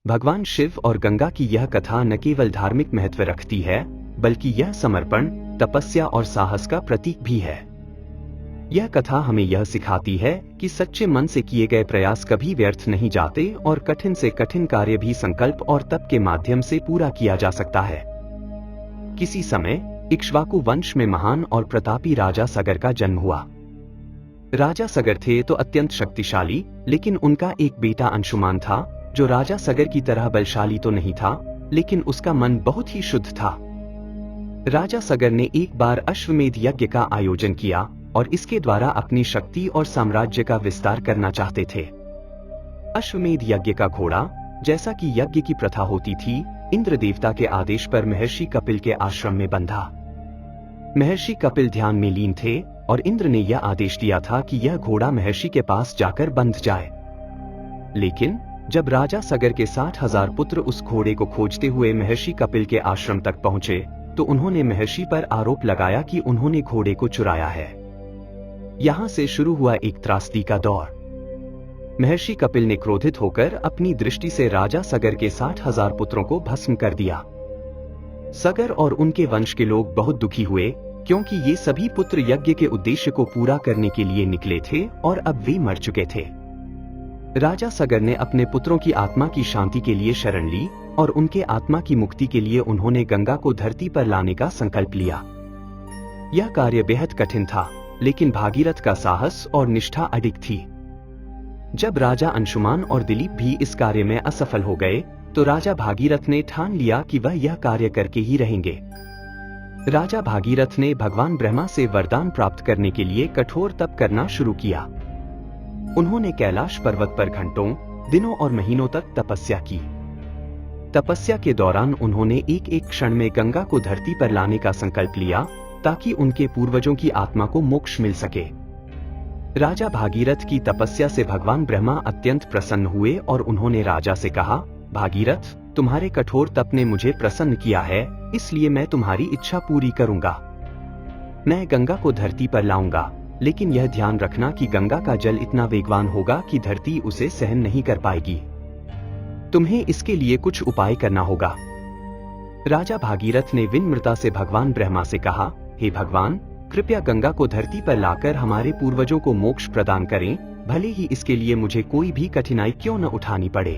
भगवान शिव और गंगा की यह कथा न केवल धार्मिक महत्व रखती है, बल्कि यह समर्पण, तपस्या और साहस का प्रतीक भी है। यह कथा हमें यह सिखाती है कि सच्चे मन से किए गए प्रयास कभी व्यर्थ नहीं जाते और कठिन से कठिन कार्य भी संकल्प और तप के माध्यम से पूरा किया जा सकता है। किसी समय इक्ष्वाकु वंश में महान और प्रतापी राजा सगर का जन्म हुआ। राजा सगर थे तो अत्यंत शक्तिशाली, लेकिन उनका एक बेटा अंशुमान था, जो राजा सगर की तरह बलशाली तो नहीं था, लेकिन उसका मन बहुत ही शुद्ध था। राजा सगर ने एक बार अश्वमेध यज्ञ का आयोजन किया और इसके द्वारा अपनी शक्ति और साम्राज्य का विस्तार करना चाहते थे। अश्वमेध यज्ञ का घोड़ा, जैसा कि यज्ञ की प्रथा होती थी, इंद्र देवता के आदेश पर महर्षि कपिल के आश्रम में बंधा। महर्षि कपिल ध्यान में लीन थे और इंद्र ने यह आदेश दिया था कि यह घोड़ा महर्षि के पास जाकर बंध जाए। लेकिन जब राजा सगर के 60,000 पुत्र उस घोड़े को खोजते हुए महर्षि कपिल के आश्रम तक पहुंचे, तो उन्होंने महर्षि पर आरोप लगाया कि उन्होंने घोड़े को चुराया है। यहां से शुरू हुआ एक त्रासदी का दौर। महर्षि कपिल ने क्रोधित होकर अपनी दृष्टि से राजा सगर के 60,000 पुत्रों को भस्म कर दिया। सगर और उनके वंश के लोग बहुत दुखी हुए, क्योंकि ये सभी पुत्र यज्ञ के उद्देश्य को पूरा करने के लिए निकले थे और अब वे मर चुके थे। राजा सगर ने अपने पुत्रों की आत्मा की शांति के लिए शरण ली और उनके आत्मा की मुक्ति के लिए उन्होंने गंगा को धरती पर लाने का संकल्प लिया। यह कार्य बेहद कठिन था, लेकिन भागीरथ का साहस और निष्ठा अडिग थी। जब राजा अंशुमान और दिलीप भी इस कार्य में असफल हो गए, तो राजा भागीरथ ने ठान लिया कि वह यह कार्य करके ही रहेंगे। राजा भागीरथ ने भगवान ब्रह्मा से वरदान प्राप्त करने के लिए कठोर तप करना शुरू किया। उन्होंने कैलाश पर्वत पर घंटों, दिनों और महीनों तक तपस्या की। तपस्या के दौरान उन्होंने एक एक क्षण में गंगा को धरती पर लाने का संकल्प लिया, ताकि उनके पूर्वजों की आत्मा को मोक्ष मिल सके। राजा भागीरथ की तपस्या से भगवान ब्रह्मा अत्यंत प्रसन्न हुए और उन्होंने राजा से कहा, भागीरथ, तुम्हारे कठोर तप ने मुझे प्रसन्न किया है, इसलिए मैं तुम्हारी इच्छा पूरी करूंगा। मैं गंगा को धरती पर लाऊंगा, लेकिन यह ध्यान रखना कि गंगा का जल इतना वेगवान होगा कि धरती उसे सहन नहीं कर पाएगी। तुम्हें इसके लिए कुछ उपाय करना होगा। राजा भागीरथ ने विनम्रता से भगवान ब्रह्मा से कहा, हे भगवान, कृपया गंगा को धरती पर लाकर हमारे पूर्वजों को मोक्ष प्रदान करें, भले ही इसके लिए मुझे कोई भी कठिनाई क्यों न उठानी पड़े।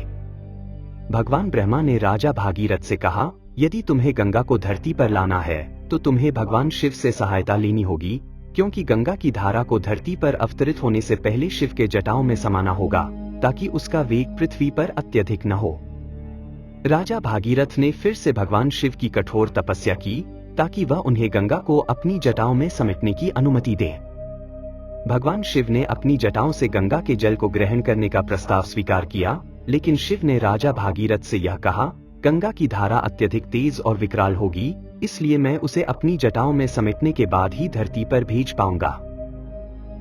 भगवान ब्रह्मा ने राजा भागीरथ से कहा, यदि तुम्हें गंगा को धरती पर लाना है, तो तुम्हें भगवान शिव से सहायता लेनी होगी, क्योंकि गंगा की धारा को धरती पर अवतरित होने से पहले शिव के जटाओं में समाना होगा, ताकि उसका वेग पृथ्वी पर अत्यधिक न हो। राजा भागीरथ ने फिर से भगवान शिव की कठोर तपस्या की, ताकि वह उन्हें गंगा को अपनी जटाओं में समेटने की अनुमति दे। भगवान शिव ने अपनी जटाओं से गंगा के जल को ग्रहण करने का प्रस्ताव स्वीकार किया, लेकिन शिव ने राजा भागीरथ से यह कहा, गंगा की धारा अत्यधिक तेज और विकराल होगी, इसलिए मैं उसे अपनी जटाओं में समेटने के बाद ही धरती पर भेज पाऊंगा।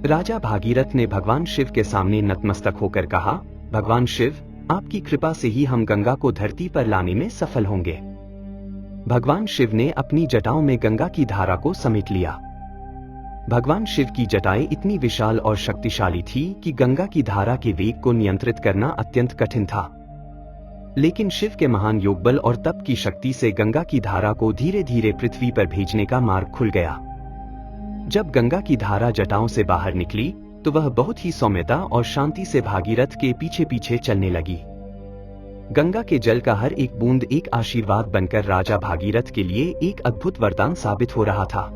राजा भागीरथ ने भगवान शिव के सामने नतमस्तक होकर कहा, भगवान शिव, आपकी कृपा से ही हम गंगा को धरती पर लाने में सफल होंगे। भगवान शिव ने अपनी जटाओं में गंगा की धारा को समेट लिया। भगवान शिव की जटाएं इतनी विशाल और शक्तिशाली थी कि गंगा की धारा के वेग को नियंत्रित करना अत्यंत कठिन था। लेकिन शिव के महान योगबल और तप की शक्ति से गंगा की धारा को धीरे धीरे पृथ्वी पर भेजने का मार्ग खुल गया। जब गंगा की धारा जटाओं से बाहर निकली, तो वह बहुत ही सौम्यता और शांति से भागीरथ के पीछे पीछे चलने लगी। गंगा के जल का हर एक बूंद एक आशीर्वाद बनकर राजा भागीरथ के लिए एक अद्भुत वरदान साबित हो रहा था।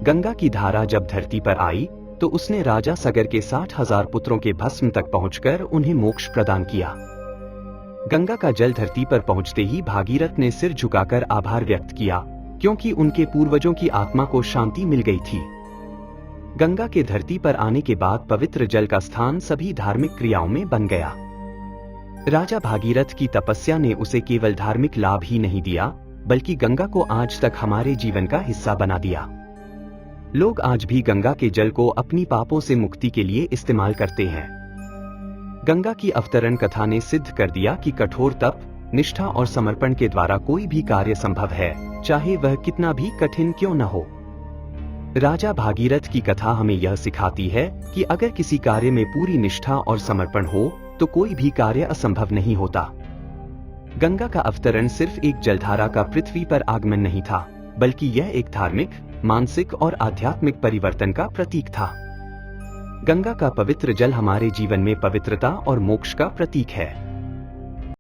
गंगा की धारा जब धरती पर आई, तो उसने राजा सगर के 60,000 पुत्रों के भस्म तक पहुंचकर उन्हें मोक्ष प्रदान किया। गंगा का जल धरती पर पहुंचते ही भागीरथ ने सिर झुकाकर आभार व्यक्त किया, क्योंकि उनके पूर्वजों की आत्मा को शांति मिल गई थी। गंगा के धरती पर आने के बाद पवित्र जल का स्थान सभी धार्मिक क्रियाओं में बन गया। राजा भागीरथ की तपस्या ने उसे केवल धार्मिक लाभ ही नहीं दिया, बल्कि गंगा को आज तक हमारे जीवन का हिस्सा बना दिया। लोग आज भी गंगा के जल को अपनी पापों से मुक्ति के लिए इस्तेमाल करते हैं। गंगा की अवतरण कथा ने सिद्ध कर दिया कि कठोर तप, निष्ठा और समर्पण के द्वारा कोई भी कार्य संभव है, चाहे वह कितना भी कठिन क्यों न हो। राजा भागीरथ की कथा हमें यह सिखाती है कि अगर किसी कार्य में पूरी निष्ठा और समर्पण हो, तो कोई भी कार्य असंभव नहीं होता। गंगा का अवतरण सिर्फ एक जलधारा का पृथ्वी पर आगमन नहीं था, बल्कि यह एक धार्मिक, मानसिक और आध्यात्मिक परिवर्तन का प्रतीक था। गंगा का पवित्र जल हमारे जीवन में पवित्रता और मोक्ष का प्रतीक है।